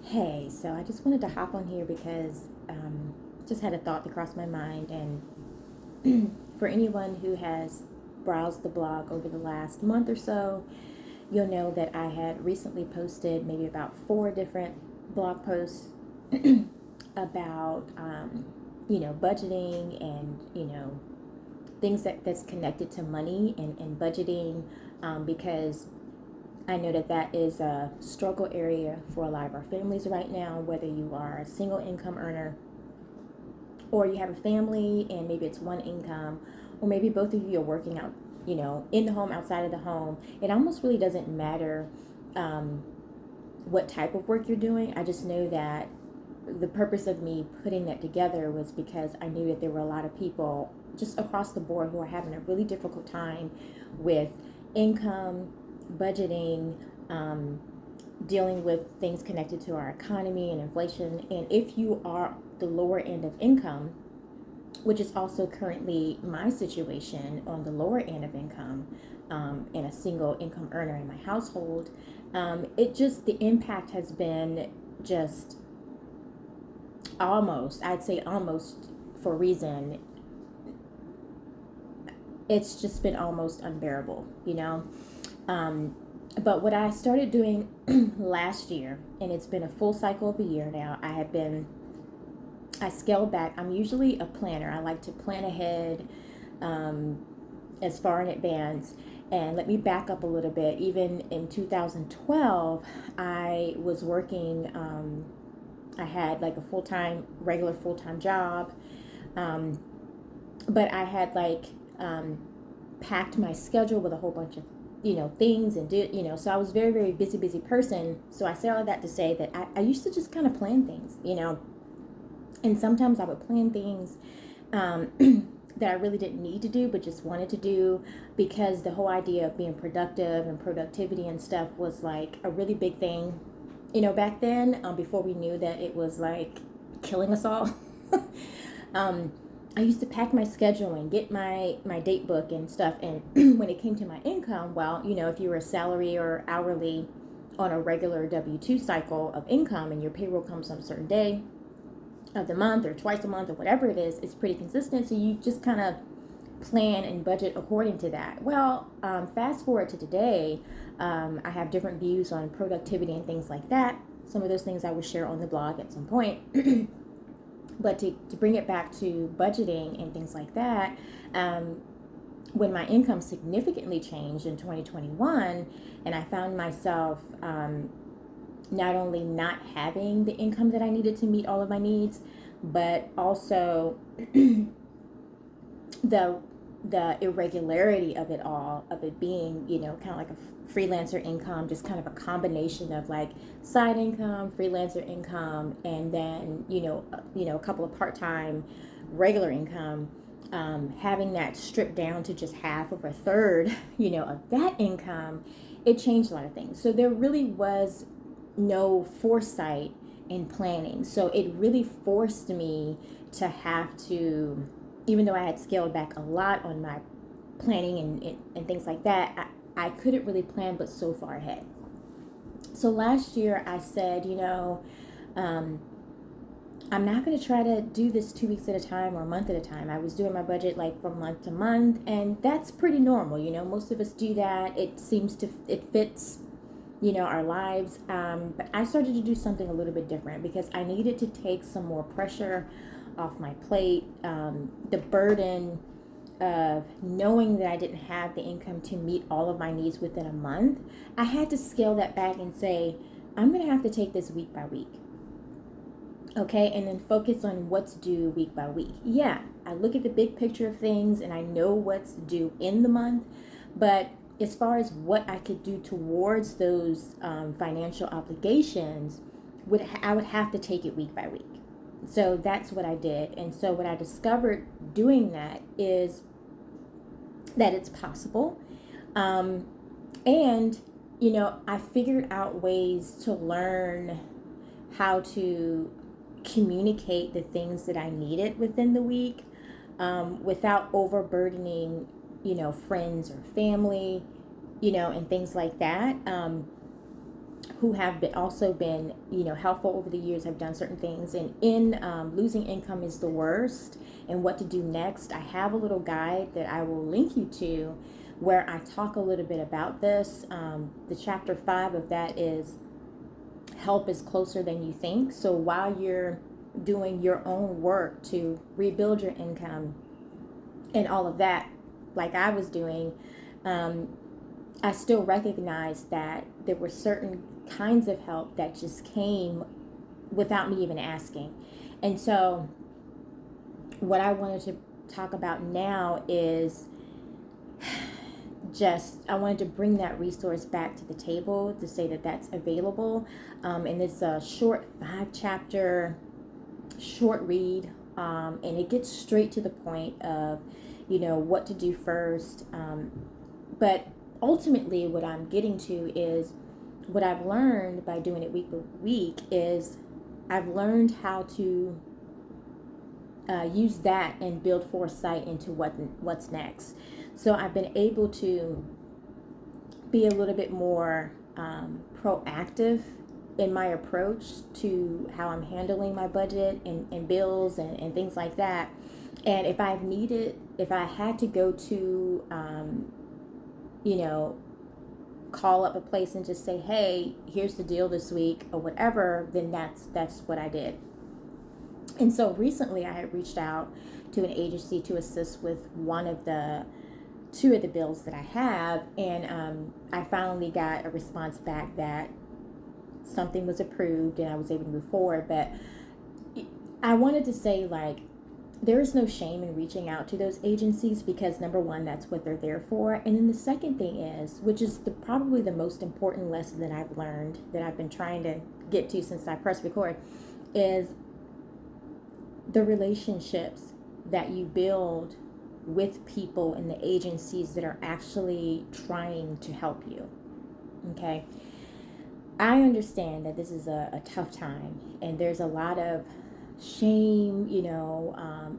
Hey, so I just wanted to hop on here because just had a thought that crossed my mind. And for anyone who has browsed the blog over the last month or so, you'll know that I had recently posted maybe about four different blog posts about, budgeting and, things that's connected to money and budgeting, because I know that that is a struggle area for a lot of our families right now, whether you are a single income earner or you have a family and maybe it's one income, or maybe both of you are working out, in the home, outside of the home. It almost really doesn't matter um, what type of work you're doing. I just know that the purpose of me putting that together was because I knew that there were a lot of people just across the board who are having a really difficult time with income, budgeting, dealing with things connected to our economy and inflation. And if you are the lower end of income, which is also currently my situation on the lower end of income, and a single income earner in my household, the impact has been just I'd say almost for a reason, it's just been almost unbearable. But what I started doing last year, and it's been a full cycle of a year now, I scaled back. I'm usually a planner. I like to plan ahead, as far in advance. And let me back up a little bit. Even in 2012, I was working, I had like a regular full time job. Um, but I had packed my schedule with a whole bunch of things, and so I was very, very busy person. So I say all of that to say that I used to just kind of plan things. And sometimes I would plan things um, that I really didn't need to do but just wanted to do, because the whole idea of being productive and productivity and stuff was like a really big thing, back then, before we knew that it was like killing us all. um, I used to pack my schedule and get my date book and stuff. And when it came to my income, well, if you were a salary or hourly on a regular W-2 cycle of income, and your payroll comes on a certain day of the month or twice a month or whatever it is, it's pretty consistent. So you just kind of plan and budget according to that. Well, fast forward to today, I have different views on productivity and things like that. Some of those things I will share on the blog at some point. But to bring it back to budgeting and things like that, when my income significantly changed in 2021, and I found myself not only not having the income that I needed to meet all of my needs, but also the irregularity of it all, of it being, kind of like a freelancer income, just kind of a combination of like side income, freelancer income, and then, a couple of part-time regular income, having that stripped down to just half of a third, of that income, it changed a lot of things. So there really was no foresight in planning. So it really forced me to have to, even though I had scaled back a lot on my planning and things like that, I couldn't really plan but so far ahead. So last year I said, um, I'm not going to try to do this 2 weeks at a time or a month at a time. I was doing my budget like from month to month, and that's pretty normal. Most of us do that. It fits, our lives. But I started to do something a little bit different because I needed to take some more pressure off my plate. The burden of knowing that I didn't have the income to meet all of my needs within a month, I had to scale that back and say, I'm going to have to take this week by week. Okay, and then focus on what's due week by week. Yeah, I look at the big picture of things and I know what's due in the month, but as far as what I could do towards those financial obligations, I would have to take it week by week. So that's what I did. And so what I discovered doing that is that it's possible. And, I figured out ways to learn how to communicate the things that I needed within the week, without overburdening, friends or family, and things like that. who have been also been, helpful over the years, have done certain things. And in losing income is the worst and what to do next, I have a little guide that I will link you to where I talk a little bit about this. The chapter 5 of that is help is closer than you think. So while you're doing your own work to rebuild your income and all of that, like I was doing, I still recognize that there were certain kinds of help that just came without me even asking. And so what I wanted to talk about now is I wanted to bring that resource back to the table to say that that's available. And it's a short 5-chapter short read. And it gets straight to the point of, what to do first. But ultimately what I'm getting to is what I've learned by doing it week by week is I've learned how to use that and build foresight into what's next. So I've been able to be a little bit more proactive in my approach to how I'm handling my budget and bills and things like that. And if I had to go to, call up a place and just say, hey, here's the deal this week or whatever, then that's what I did. And so recently I had reached out to an agency to assist with two of the bills that I have. And I finally got a response back that something was approved and I was able to move forward. But I wanted to say, like, there is no shame in reaching out to those agencies because, number one, that's what they're there for. And then the second thing is, which is probably the most important lesson that I've learned, that I've been trying to get to since I pressed record, is the relationships that you build with people in the agencies that are actually trying to help you. Okay? I understand that this is a tough time and there's a lot of shame,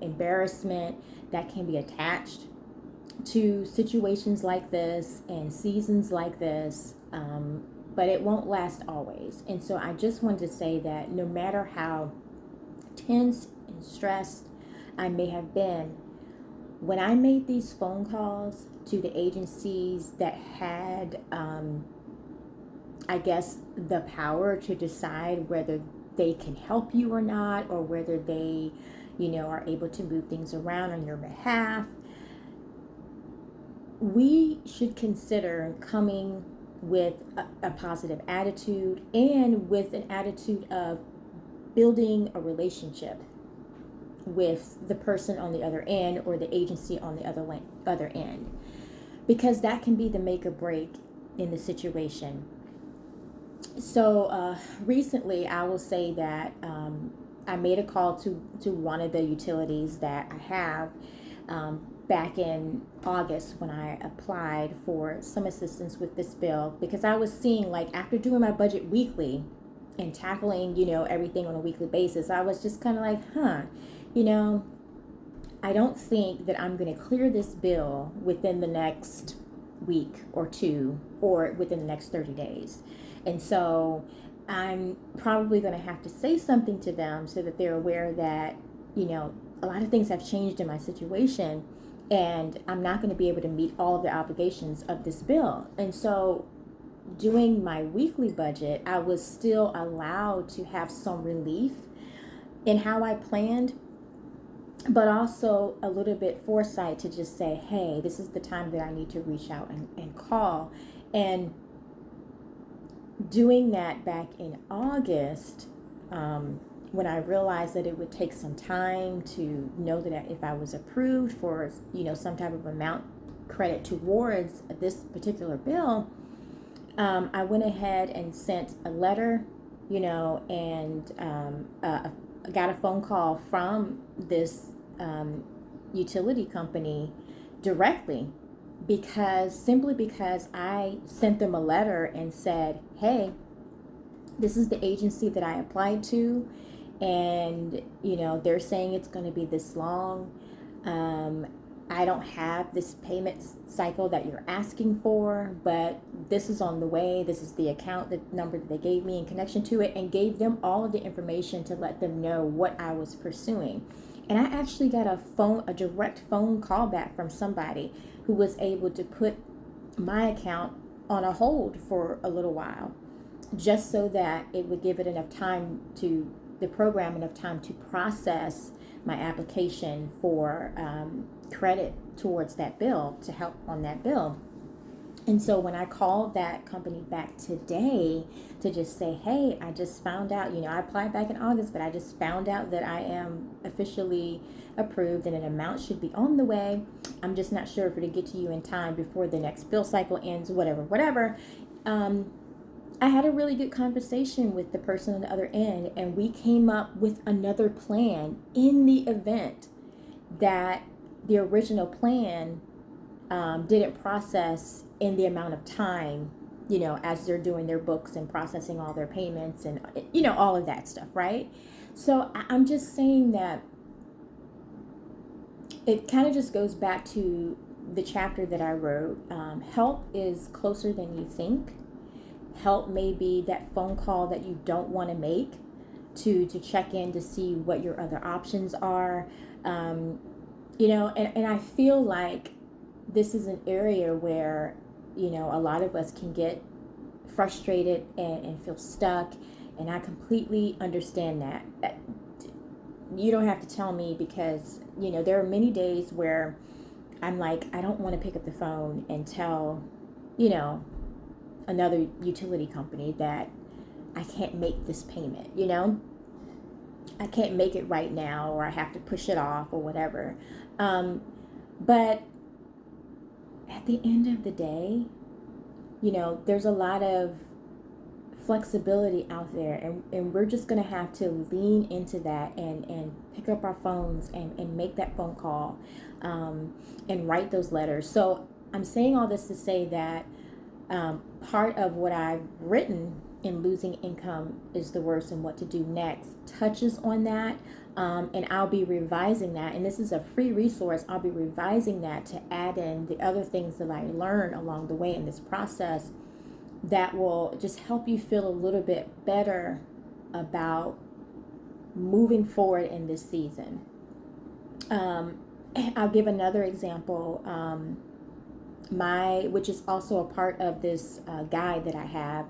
embarrassment that can be attached to situations like this and seasons like this, but it won't last always. And so I just wanted to say that no matter how tense and stressed I may have been, when I made these phone calls to the agencies that had, I guess, the power to decide whether they can help you or not, or whether they, are able to move things around on your behalf, we should consider coming with a positive attitude and with an attitude of building a relationship with the person on the other end or the agency on the other end, because that can be the make or break in the situation. So recently, I will say that I made a call to one of the utilities that I have back in August when I applied for some assistance with this bill, because I was seeing, like, after doing my budget weekly and tackling, everything on a weekly basis, I was just kind of like, I don't think that I'm going to clear this bill within the next week or two or within the next 30 days. And so I'm probably going to have to say something to them so that they're aware that, a lot of things have changed in my situation and I'm not going to be able to meet all of the obligations of this bill. And so doing my weekly budget, I was still allowed to have some relief in how I planned, but also a little bit foresight to just say, hey, this is the time that I need to reach out and call. And doing that back in August, when I realized that it would take some time to know that if I was approved for, some type of amount credit towards this particular bill, I went ahead and sent a letter, and got a phone call from this utility company directly, simply because I sent them a letter and said, hey, this is the agency that I applied to, and they're saying it's going to be this long, I don't have this payment cycle that you're asking for, but this is on the way. This is the account, the number that they gave me in connection to it, and gave them all of the information to let them know what I was pursuing. And I actually got a direct phone call back from somebody who was able to put my account on a hold for a little while, just so that it would give it enough time to the program enough time to process my application for credit towards that bill, to help on that bill. And so when I called that company back today to just say, hey, I just found out, I applied back in August, but I just found out that I am officially approved and an amount should be on the way. I'm just not sure if it'll get to you in time before the next bill cycle ends, whatever. I had a really good conversation with the person on the other end, and we came up with another plan in the event that the original plan didn't process in the amount of time, as they're doing their books and processing all their payments and, all of that stuff, right? So I'm just saying that it kind of just goes back to the chapter that I wrote. Help is closer than you think. Help may be that phone call that you don't want to make to check in to see what your other options are. And I feel like this is an area where, a lot of us can get frustrated and feel stuck. And I completely understand that. You don't have to tell me, because, there are many days where I'm like, I don't want to pick up the phone and tell, another utility company that I can't make this payment, I can't make it right now, or I have to push it off or whatever. But at the end of the day, there's a lot of flexibility out there, and we're just going to have to lean into that and pick up our phones and make that phone call, and write those letters. So I'm saying all this to say that part of what I've written in Losing Income is the Worst and What to Do Next touches on that. And I'll be revising that. And this is a free resource. I'll be revising that to add in the other things that I learn along the way in this process that will just help you feel a little bit better about moving forward in this season. I'll give another example. Which is also a part of this guide that I have,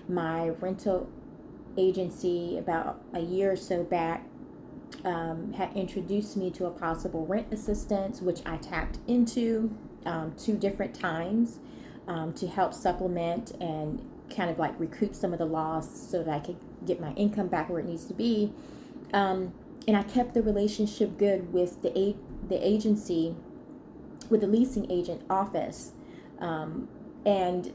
my rental agency about a year or so back had introduced me to a possible rent assistance, which I tapped into 2 different times to help supplement and kind of like recoup some of the loss so that I could get my income back where it needs to be. And I kept the relationship good with the agency, with the leasing agent office, and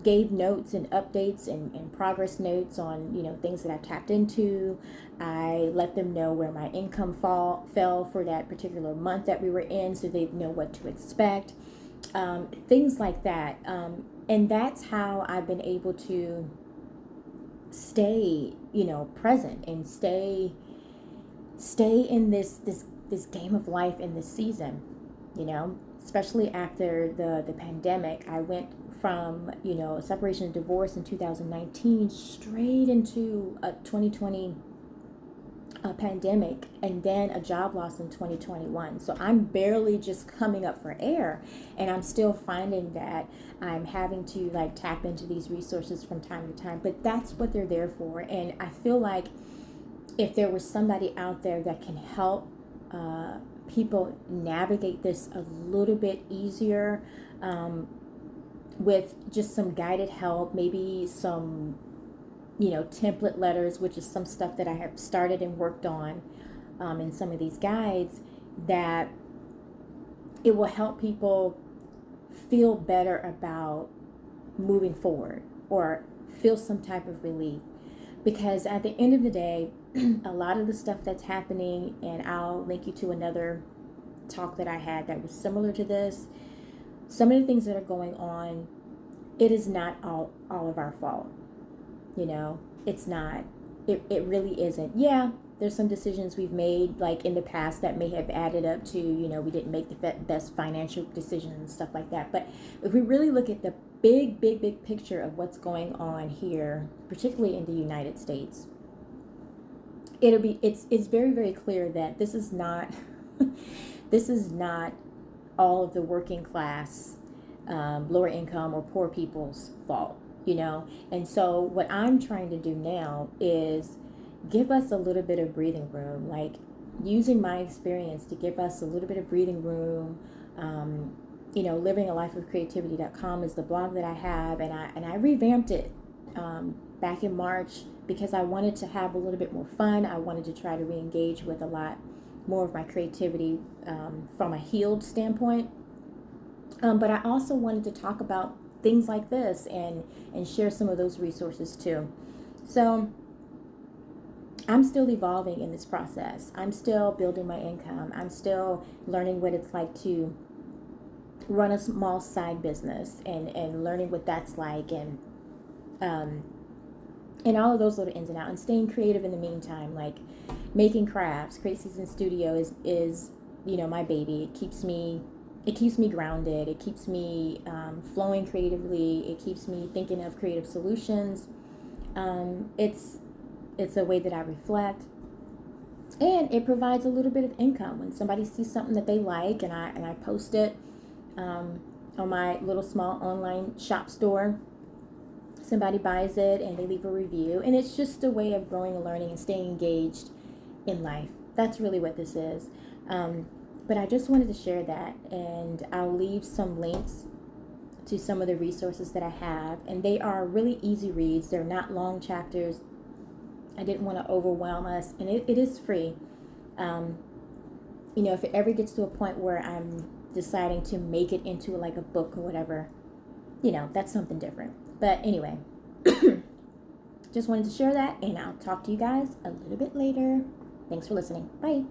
gave notes and updates and progress notes on things that I tapped into. I let them know where my income fell for that particular month that we were in, so they know what to expect, things like that. And that's how I've been able to stay present and stay in this game of life in this season, especially after the pandemic. I went from, a separation and divorce in 2019 straight into a 2020 pandemic, and then a job loss in 2021. So I'm barely just coming up for air, and I'm still finding that I'm having to tap into these resources from time to time, but that's what they're there for. And I feel like if there was somebody out there that can help people navigate this a little bit easier, with just some guided help, maybe some template letters, which is some stuff that I have started and worked on in some of these guides, that it will help people feel better about moving forward or feel some type of relief. Because at the end of the day, a lot of the stuff that's happening, and I'll link you to another talk that I had that was similar to this, some of the things that are going on, it is not all of our fault. It's not. It really isn't. Yeah, There's some decisions we've made like in the past that may have added up to, we didn't make the best financial decisions and stuff like that. But if we really look at the big picture of what's going on here, particularly in the United States, it's very, very clear that this is not this is not all of the working class, lower income or poor people's fault, And so what I'm trying to do now is give us a little bit of breathing room, like using my experience to give us a little bit of breathing room. Livingalifeofcreativity.com is the blog that I have, and I revamped it back in March because I wanted to have a little bit more fun. I wanted to try to re-engage with a lot more of my creativity from a healed standpoint. But I also wanted to talk about things like this and share some of those resources too. So I'm still evolving in this process. I'm still building my income. I'm still learning what it's like to run a small side business and learning what that's like, and all of those little ins and outs, and staying creative in the meantime, like making crafts. Create Season Studio is my baby. It keeps me grounded. It keeps me flowing creatively. It keeps me thinking of creative solutions. It's a way that I reflect, and it provides a little bit of income when somebody sees something that they like, and I post it on my little small online shop store. Somebody buys it and they leave a review, and it's just a way of growing and learning and staying engaged in life. That's really what this is. But I just wanted to share that, and I'll leave some links to some of the resources that I have, and they are really easy reads. They're not long chapters. I didn't want to overwhelm us, and it is free. If it ever gets to a point where I'm deciding to make it into like a book or whatever, that's something different. But anyway, just wanted to share that, and I'll talk to you guys a little bit later. Thanks for listening. Bye.